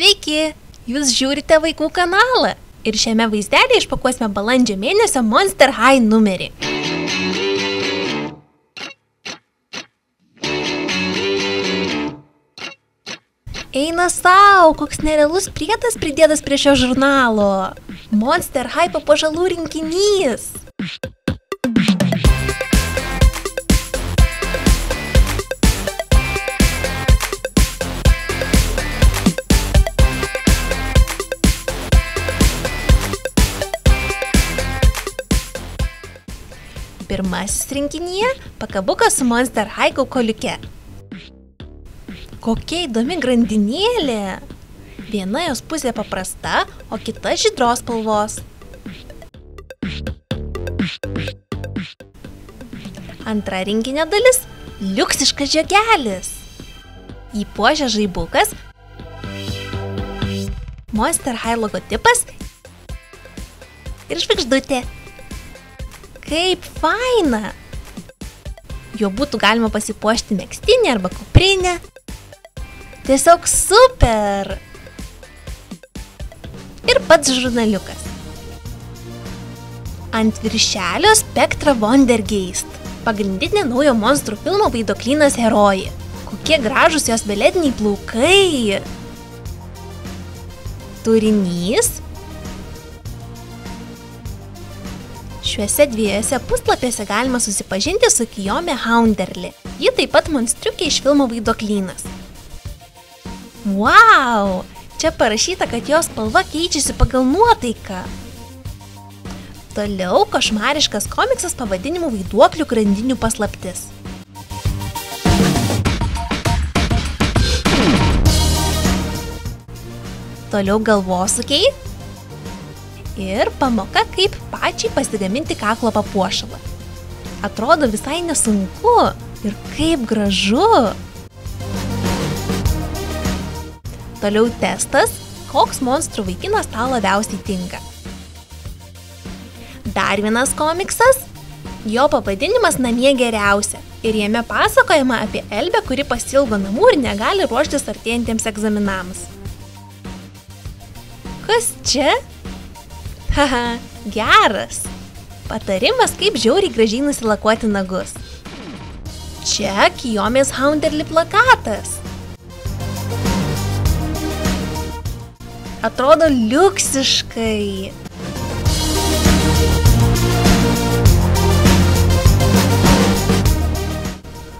Sveiki! Jūs žiūrite vaikų kanalą ir šiame vaizdelėje išpakuosime balandžio mėnesio Monster High numerį. Eina sau, koks nerealus priedas pridėtas prie šio žurnalo. Monster High papuošalų rinkinys. Pirmasis rinkinyje pakabukas su Monster High kaukoliuke. Kokia įdomi grandinėlė. Viena jos pusė paprasta, o kita žydros spalvos. Antra rinkinio dalis – liuksiškas žiogelis. Jį puošia žaibukas, Monster High logotipas ir žvaigždutė. Kaip faina! Jo būtų galima pasipuošti megztinį arba kuprinę. Tiesiog super! Ir pats žurnaliukas. Ant viršelio Spectra Wondergeist, pagrindinė naujo monstrų filmo Vaiduoklynas herojė. Kokie gražūs jos violetiniai plaukai! Turinys. Šiuose dviejose puslapėse galima susipažinti su Kijome Haunderli. Ji taip pat monstriukė iš filmo Vaiduoklynas. Wow! Čia parašyta, kad jos spalva keičiasi pagal nuotaiką. Toliau košmariškas komiksas pavadinimu Vaiduoklių grandinių paslaptis. Toliau galvosūkiai. Ir pamoka, kaip pačiai pasigaminti kaklo papuošalą. Atrodo visai nesunku ir kaip gražu. Toliau testas, koks monstrų vaikinas tau labiausiai tinka. Dar vienas komiksas, jo pavadinimas Namie geriausia ir jame pasakojama apie Elbę, kuri pasiilgo namų ir negali ruoštis artėjantiems egzaminams. Kas čia? Haha, geras! Patarimas, kaip žiauriai gražiai nusilakuoti nagus. Čia Kijomės Haunderli plakatas. Atrodo liuksiškai.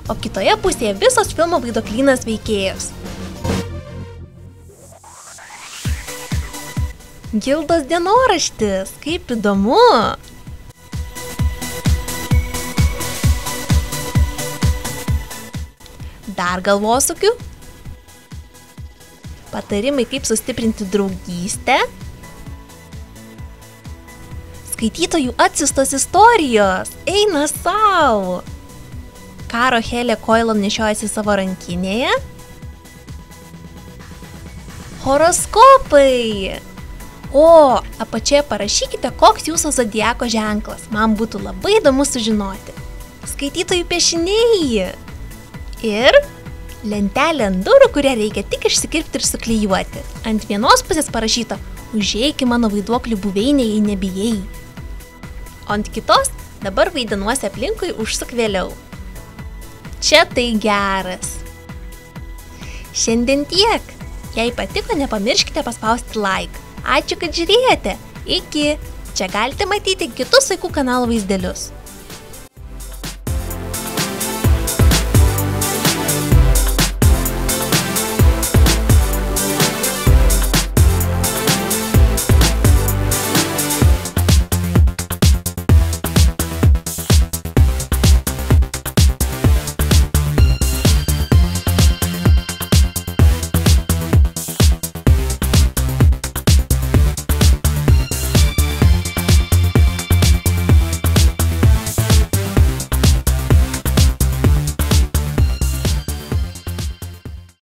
O kitoje pusėje visos filmo Vaiduoklynas veikėjos. Gildos dienoraštis, kaip įdomu! Dar galvosūkių. Patarimai, kaip sustiprinti draugystę. Skaitytojų atsiųstos istorijos, eina sau! Karo Helė Coilon nešiojasi savo rankinėje. Horoskopai! O, apačioje parašykite, koks jūsų zodiako ženklas. Man būtų labai įdomu sužinoti. Skaitytojų piešiniai. Ir lentelė ant durų, kurią reikia tik išsikirpti ir suklijuoti. Ant vienos pusės parašyta, užeik į mano vaiduoklių buveinę, jei nebijai. O ant kitos, dabar vaidinuosi aplinkui, užsuk vėliau. Čia tai geras. Šiandien tiek. Jei patiko, nepamirškite paspausti like. Ačiū, kad žiūrėjote. Iki. Čia galite matyti kitus vaikų kanalo vaizdelius.